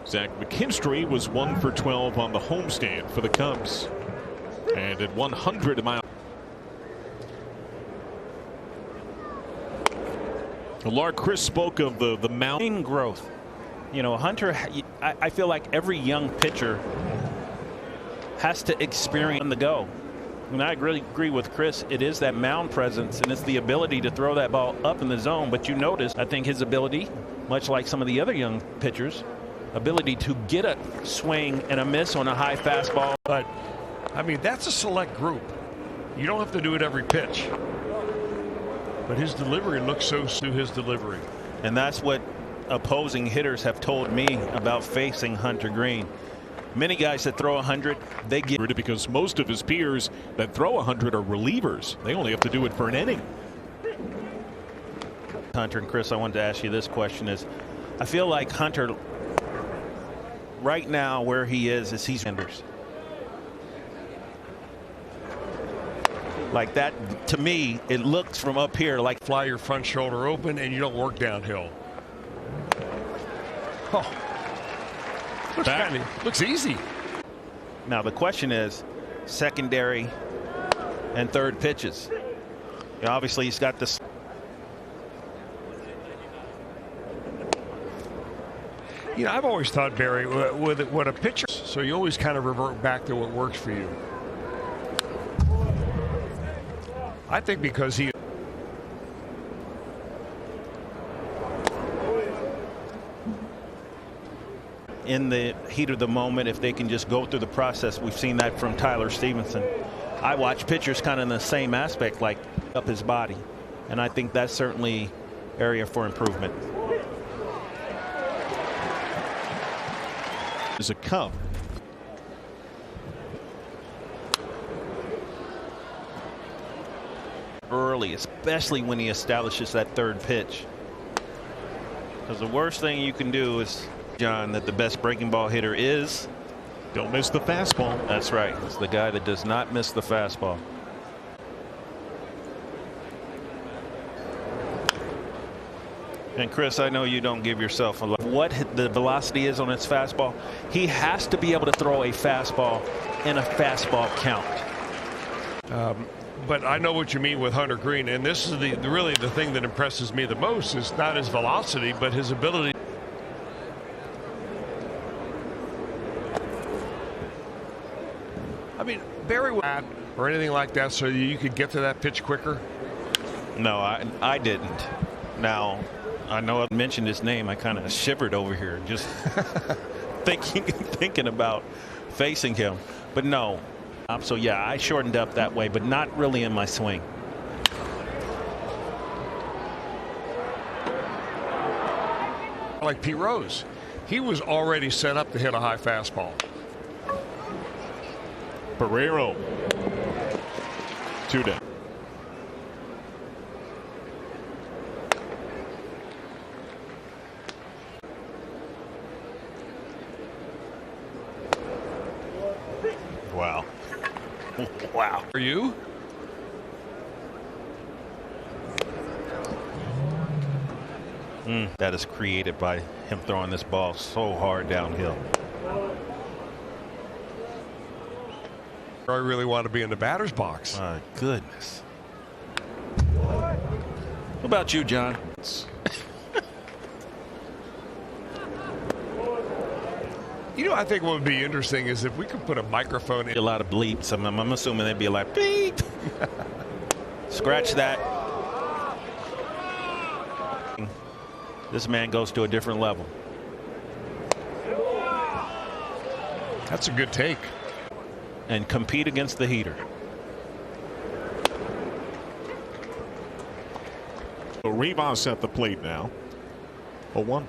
Zach McKinstry was 1 for 12 on the homestand for the Cubs. And at 100 miles. Chris spoke of the mountain growth. You know, Hunter, I feel like every young pitcher has to experience on the go. And I really agree with Chris. It is that mound presence, and it's the ability to throw that ball up in the zone. But you notice, I think his ability, much like some of the other young pitchers, ability to get a swing and a miss on a high fastball. But, I mean, that's a select group. You don't have to do it every pitch. But his delivery looks so to his delivery. And that's what opposing hitters have told me about facing Hunter Greene. Many guys that throw 100, they get it because most of his peers that throw 100 are relievers. They only have to do it for an inning. Hunter and Chris, I wanted to ask you this question is, I feel like Hunter right now where he is he's Sanders. Like that, to me, it looks from up here like fly your front shoulder open and you don't work downhill. Oh. Looks easy. Now the question is secondary and third pitches. You know, obviously he's got this. You know, I've always thought, Barry, with what a pitcher, so you always kind of revert back to what works for you. I think because he in the heat of the moment, if they can just go through the process. We've seen that from Tyler Stevenson. I watch pitchers kind of in the same aspect, like up his body, and I think that's certainly area for improvement. Is a Cub. Early, especially when he establishes that third pitch, because the worst thing you can do is, John, that the best breaking ball hitter is don't miss the fastball. That's right. It's the guy that does not miss the fastball. And Chris, I know you don't give yourself a lot. What the velocity is on his fastball, he has to be able to throw a fastball in a fastball count. But I know what you mean with Hunter Greene, and this is really the thing that impresses me the most is not his velocity, but his ability. I mean, Barry or anything like that, so you could get to that pitch quicker. No, I didn't. Now, I know I mentioned his name. I kind of shivered over here just thinking about facing him. But no. So yeah, I shortened up that way, but not really in my swing. Like Pete Rose, he was already set up to hit a high fastball. Pereiro. 2 down. Wow. Wow. Are you? That is created by him throwing this ball so hard downhill. I really want to be in the batter's box. My goodness. What about you, John? You know, I think what would be interesting is if we could put a microphone in. A lot of bleeps. I'm assuming they'd be like, beep. Scratch that. This man goes to a different level. That's a good take. And compete against the heater. So Rivas at the plate now. 0-1.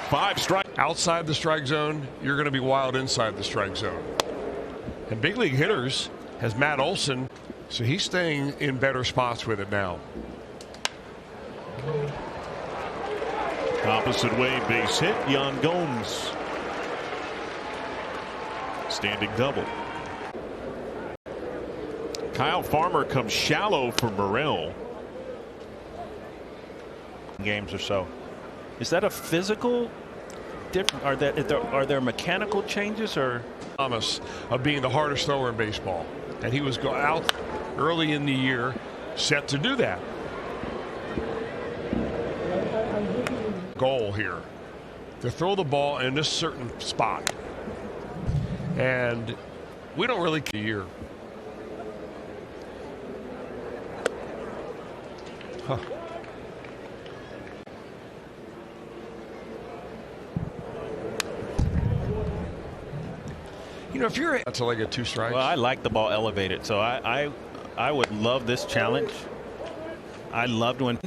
Five strike. Outside the strike zone, you're going to be wild inside the strike zone. And big league hitters has Matt Olson, so he's staying in better spots with it now. Opposite way, base hit. Yan Gomes Standing double. Kyle Farmer comes shallow for Morrell. Games or so. Is that a physical difference? Are there mechanical changes or? Thomas of being the hardest thrower in baseball, and he was out early in the year set to do that. Goal here to throw the ball in this certain spot, and we don't really care year. Huh. You know, if you're that's like a 2 strikes. Well, I like the ball elevated, so I would love this challenge. I loved when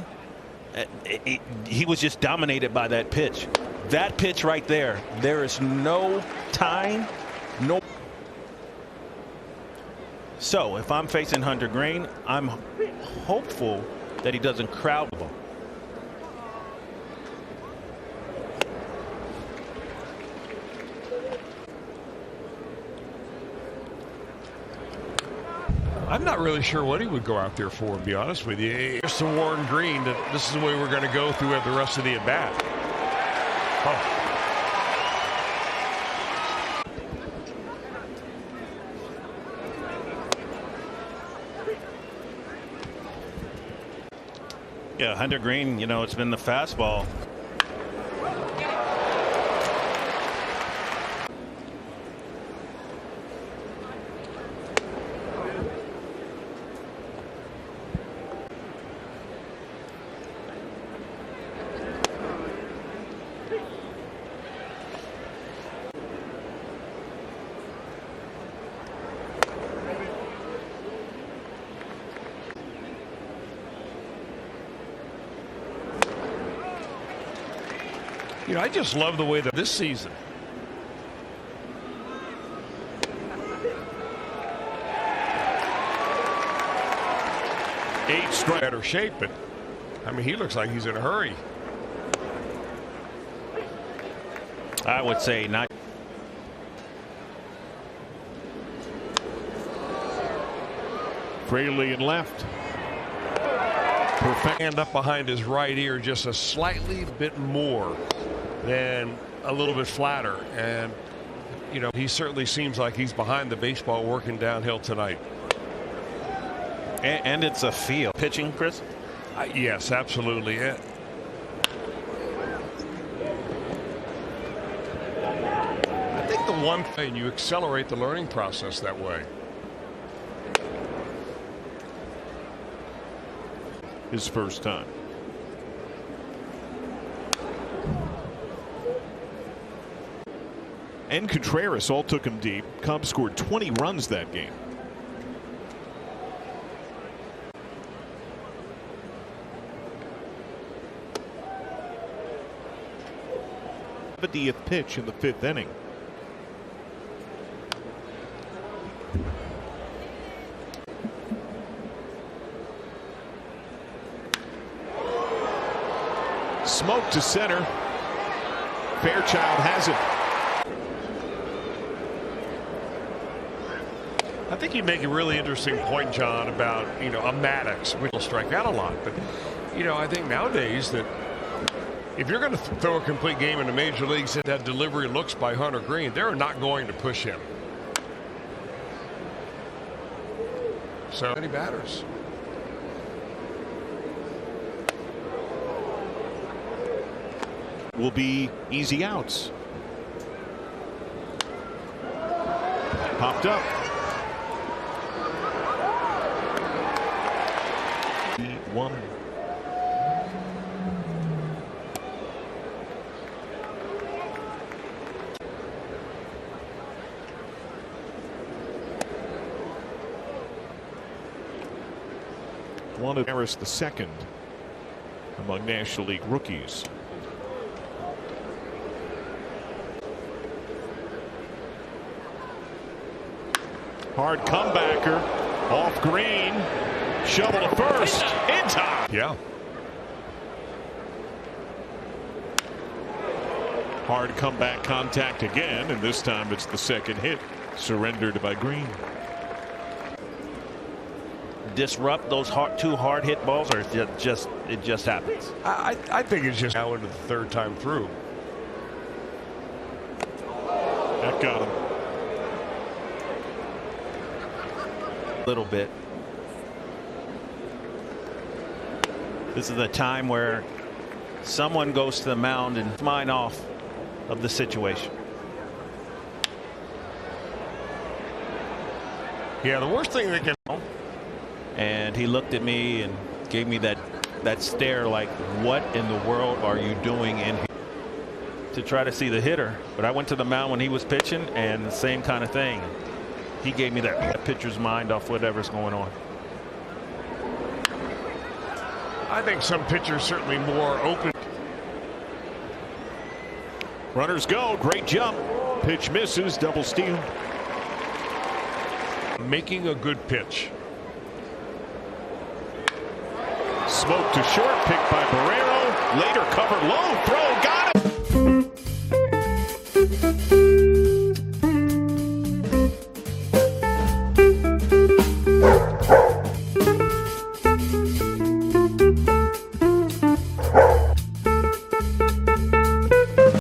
he was just dominated by that pitch. That pitch right there. There is no time, no. So if I'm facing Hunter Greene, I'm hopeful that he doesn't crowd the ball. I'm not really sure what he would go out there for, to be honest with you. Just to warn Greene that this is the way we're going to go through the rest of the at-bat. Oh. Yeah, Hunter Greene, you know, it's been the fastball. You know, I just love the way that this season. Eight strike, better shape, but I mean, he looks like he's in a hurry. I would say not. Fraley in left. Perfect. Hand up behind his right ear just a slightly bit more than a little bit flatter, and you know, he certainly seems like he's behind the baseball working downhill tonight. And it's a feel pitching, Chris. Yes, absolutely. I think the one thing, you accelerate the learning process that way. His first time. And Contreras all took him deep. Cubs scored 20 runs that game. The 70th pitch in the 5th inning. Smoke to center. Fairchild has it. I think you make a really interesting point, John, about, you know, a Maddox, which will strike out a lot. But, you know, I think nowadays that if you're going to throw a complete game in the major leagues and that delivery looks by Hunter Greene, they're not going to push him. So many batters. Will be easy outs. Popped up. One. One of Harris the second among National League rookies. Hard comebacker off Greene. Shovel to first in time. Yeah. Hard comeback contact again, and this time it's the second hit Surrendered by Greene. Disrupt those two hard hit balls, or it just happens? I think it's just now into the third time through. That got him. A little bit. This is a time where someone goes to the mound and mind off of the situation. Yeah, the worst thing that can. And he looked at me and gave me that stare like, what in the world are you doing in here? To try to see the hitter. But I went to the mound when he was pitching, and the same kind of thing. He gave me that pitcher's mind off whatever's going on. I think some pitchers certainly more open. Runners go. Great jump. Pitch misses. Double steal. Making a good pitch. Smoke to short. Picked by Barrero. Later covered low. Throw. Got it.